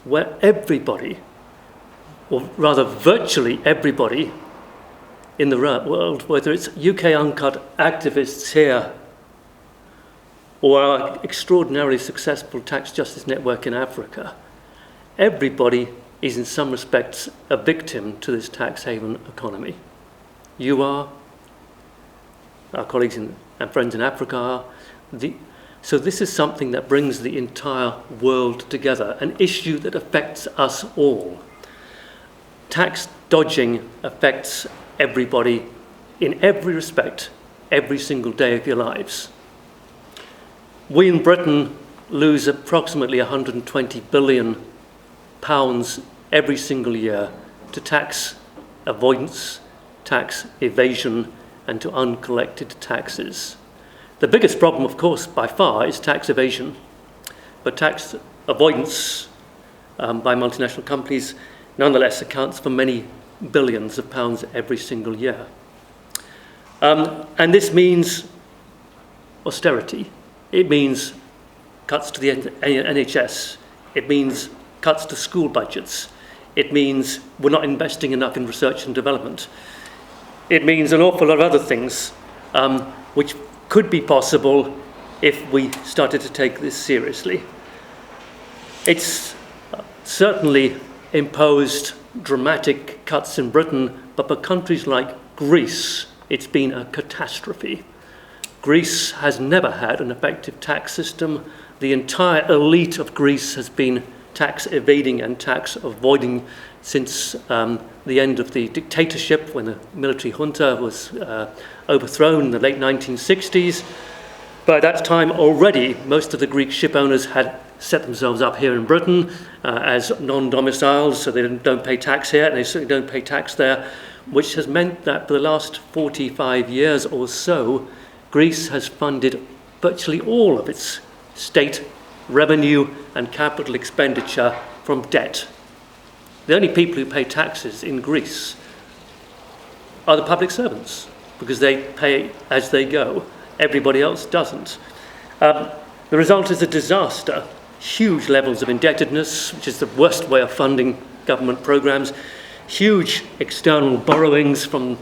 where everybody, or rather virtually everybody in the world, whether it's UK Uncut activists here or our extraordinarily successful tax justice network in Africa, everybody is in some respects a victim to this tax haven economy. You are, our colleagues and friends in Africa are. So this is something that brings the entire world together, an issue that affects us all. Tax dodging affects everybody in every respect, every single day of your lives. We in Britain lose approximately £120 billion every single year to tax avoidance, tax evasion, and to uncollected taxes. The biggest problem, of course, by far, is tax evasion. But tax avoidance by multinational companies nonetheless accounts for many billions of pounds every single year. And this means austerity. It means cuts to the NHS. It means cuts to school budgets. It means we're not investing enough in research and development. It means an awful lot of other things which could be possible if we started to take this seriously. It's certainly imposed dramatic cuts in Britain, but for countries like Greece, it's been a catastrophe. Greece has never had an effective tax system. The entire elite of Greece has been tax evading and tax avoiding since the end of the dictatorship, when the military junta was overthrown in the late 1960s. By that time already, most of the Greek ship owners had set themselves up here in Britain as non-domiciles, so they don't pay tax here, and they certainly don't pay tax there, which has meant that for the last 45 years or so, Greece has funded virtually all of its state revenue and capital expenditure from debt. The only people who pay taxes in Greece are the public servants, because they pay as they go. Everybody else doesn't. The result is a disaster. Huge levels of indebtedness, which is the worst way of funding government programs. Huge external borrowings from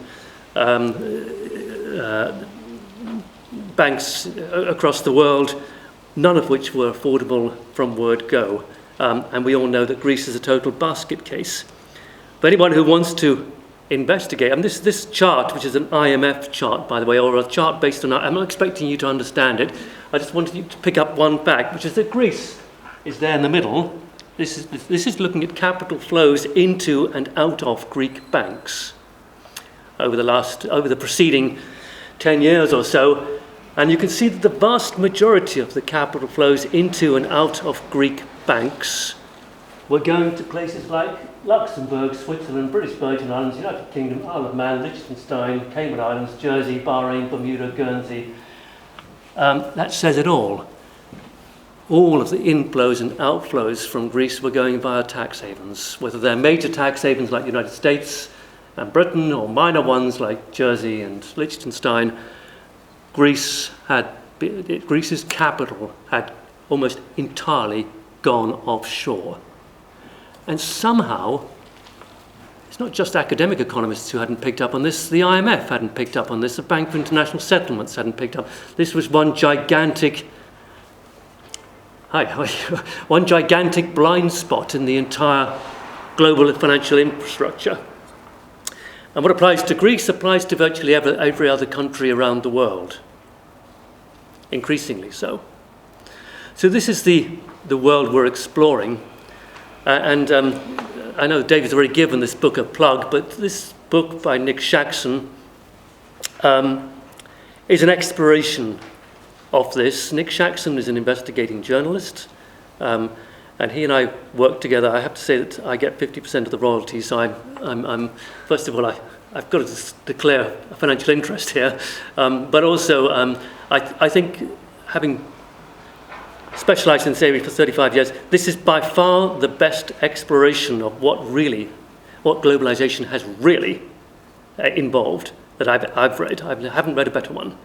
banks across the world, none of which were affordable from word go. And we all know that Greece is a total basket case. For anyone who wants to investigate, and this chart, which is an IMF chart, by the way, or a chart based on, I'm not expecting you to understand it, I just wanted you to pick up one fact, which is that Greece is there in the middle. This is looking at capital flows into and out of Greek banks over the preceding 10 years or so. And you can see that the vast majority of the capital flows into and out of Greek banks were going to places like Luxembourg, Switzerland, British Virgin Islands, United Kingdom, Isle of Man, Liechtenstein, Cayman Islands, Jersey, Bahrain, Bermuda, Guernsey. That says it all. All of the inflows and outflows from Greece were going via tax havens, whether they're major tax havens like the United States and Britain, or minor ones like Jersey and Liechtenstein. Greece's capital had almost entirely gone offshore. And somehow, it's not just academic economists who hadn't picked up on this, the IMF hadn't picked up on this, the Bank for International Settlements hadn't picked up. This was one gigantic blind spot in the entire global financial infrastructure. And what applies to Greece applies to virtually every other country around the world, increasingly so. So this is the world we're exploring. And I know David's already given this book a plug, but this book by Nick Shaxson is an exploration of this. Nick Shaxson is an investigating journalist, and he and I work together. I have to say that I get 50% of the royalties, so I'm first of all, I've got to declare a financial interest here, but also I think, having specialised in theory for 35 years, this is by far the best exploration of what globalisation has really involved that I've read. I haven't read a better one.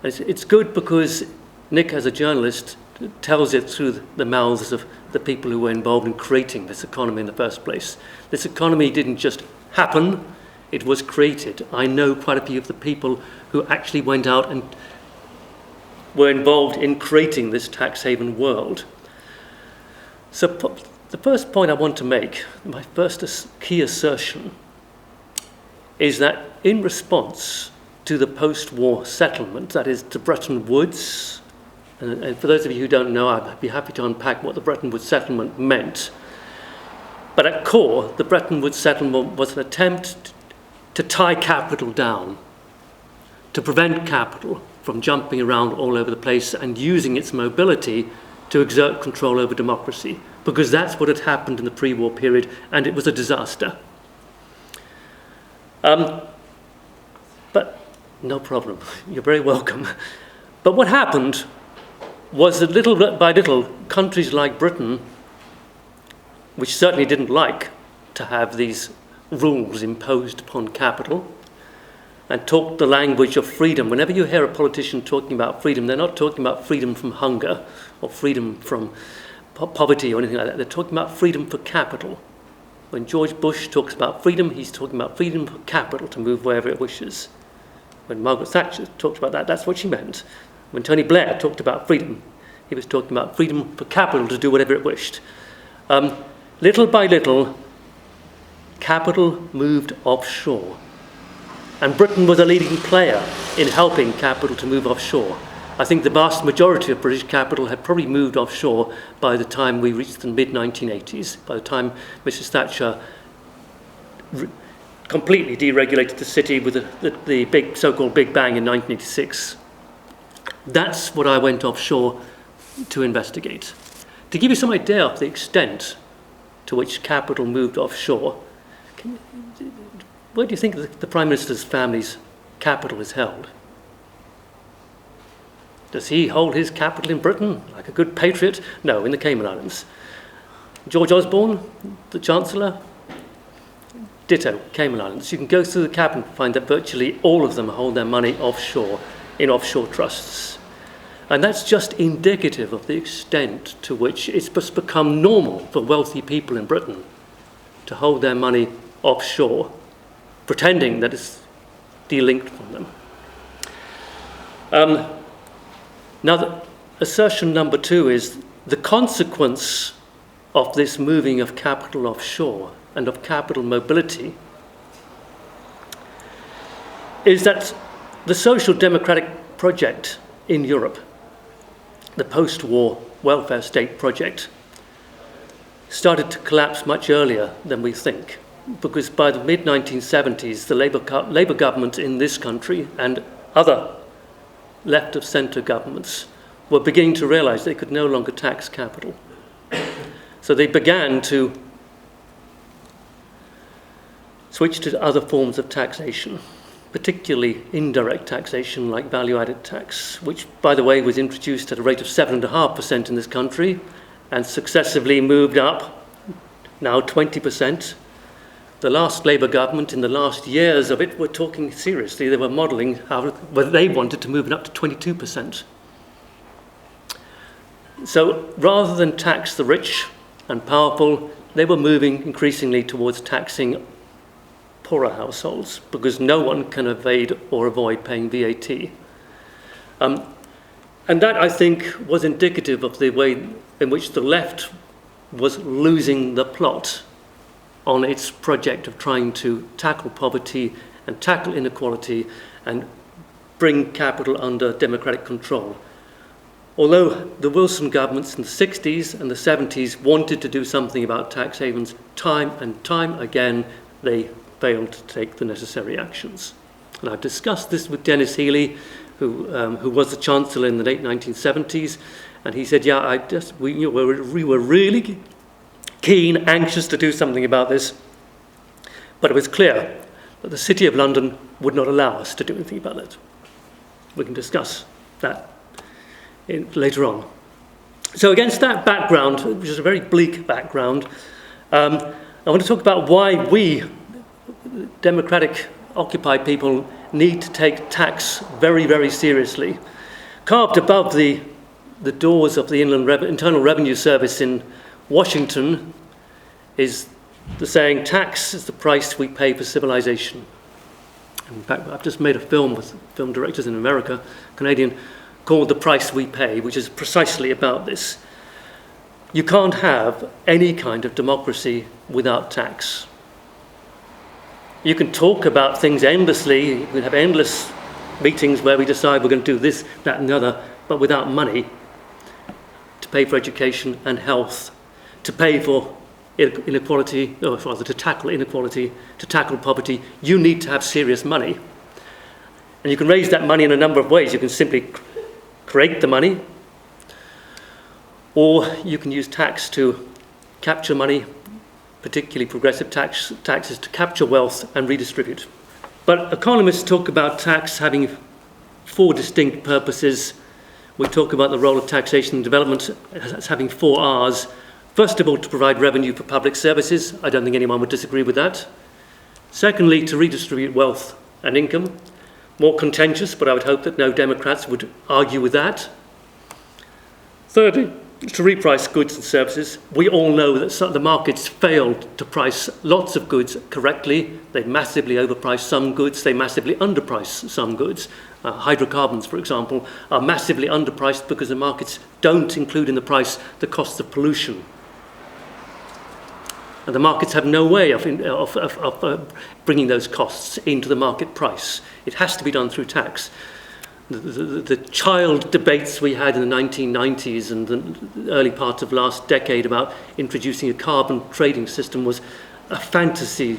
And it's good because Nick, as a journalist, tells it through the mouths of the people who were involved in creating this economy in the first place. This economy didn't just happen, it was created. I know quite a few of the people who actually went out and were involved in creating this tax haven world. So the first point I want to make, my first key assertion, is that in response to the post-war settlement, that is to Bretton Woods, and for those of you who don't know, I'd be happy to unpack what the Bretton Woods settlement meant. But at core, the Bretton Woods settlement was an attempt to tie capital down, to prevent capital from jumping around all over the place and using its mobility to exert control over democracy, because that's what had happened in the pre-war period, and it was a disaster. But no problem, you're very welcome. But what happened was that little by little, countries like Britain, which certainly didn't like to have these rules imposed upon capital, and talked the language of freedom. Whenever you hear a politician talking about freedom, they're not talking about freedom from hunger or freedom from poverty or anything like that. They're talking about freedom for capital. When George Bush talks about freedom, he's talking about freedom for capital to move wherever it wishes. When Margaret Thatcher talked about that, that's what she meant. When Tony Blair talked about freedom, he was talking about freedom for capital to do whatever it wished. Little by little, capital moved offshore. And Britain was a leading player in helping capital to move offshore. I think the vast majority of British capital had probably moved offshore by the time we reached the mid-1980s, by the time Mrs. Thatcher completely deregulated the city with the big so-called Big Bang in 1986. That's what I went offshore to investigate. To give you some idea of the extent to which capital moved offshore, where do you think the Prime Minister's family's capital is held? Does he hold his capital in Britain, like a good patriot? No, in the Cayman Islands. George Osborne, the Chancellor, ditto, Cayman Islands. You can go through the cabinet and find that virtually all of them hold their money offshore, in offshore trusts. And that's just indicative of the extent to which it's just become normal for wealthy people in Britain to hold their money offshore, pretending that it's delinked from them. Now, assertion number 2 is the consequence of this moving of capital offshore and of capital mobility is that the social democratic project in Europe, the post-war welfare state project, started to collapse much earlier than we think, because by the mid-1970s, the Labour government in this country and other left-of-centre governments were beginning to realise they could no longer tax capital. So they began to switch to other forms of taxation, particularly indirect taxation like value-added tax, which, by the way, was introduced at a rate of 7.5% in this country and successively moved up, now 20%. The last Labour government, in the last years of it, were talking seriously. They were modelling whether they wanted to move it up to 22%. So rather than tax the rich and powerful, they were moving increasingly towards taxing poorer households, because no one can evade or avoid paying VAT. And that, I think, was indicative of the way in which the left was losing the plot on its project of trying to tackle poverty and tackle inequality and bring capital under democratic control. Although the Wilson governments in the 60s and the 70s wanted to do something about tax havens, time and time again, they failed to take the necessary actions. And I've discussed this with Dennis Healy, who was the Chancellor in the late 1970s, and he said, yeah, we were really keen, anxious to do something about this, but it was clear that the City of London would not allow us to do anything about it. We can discuss that later on. So against that background, which is a very bleak background, I want to talk about why we, democratic occupied people, need to take tax very, very seriously. Carved above the the doors of the Internal Revenue Service in Washington is the saying, tax is the price we pay for civilization. In fact, I've just made a film with film directors in America, Canadian, called The Price We Pay, which is precisely about this. You can't have any kind of democracy without tax. You can talk about things endlessly, you can have endless meetings where we decide we're going to do this, that and the other, but without money to pay for education and health, to pay for inequality, or rather to tackle inequality, to tackle poverty, you need to have serious money. And you can raise that money in a number of ways. You can simply create the money, or you can use tax to capture money, particularly progressive taxes, to capture wealth and redistribute. But economists talk about tax having 4 distinct purposes. We talk about the role of taxation and development as having 4 R's. First of all, to provide revenue for public services. I don't think anyone would disagree with that. Secondly, to redistribute wealth and income. More contentious, but I would hope that no Democrats would argue with that. Thirdly, to reprice goods and services. We all know that the markets failed to price lots of goods correctly. They massively overpriced some goods, they massively underpriced some goods. Hydrocarbons, for example, are massively underpriced because the markets don't include in the price the costs of pollution. And the markets have no way of bringing those costs into the market price. It has to be done through tax. The child debates we had in the 1990s and the early part of last decade about introducing a carbon trading system was a fantasy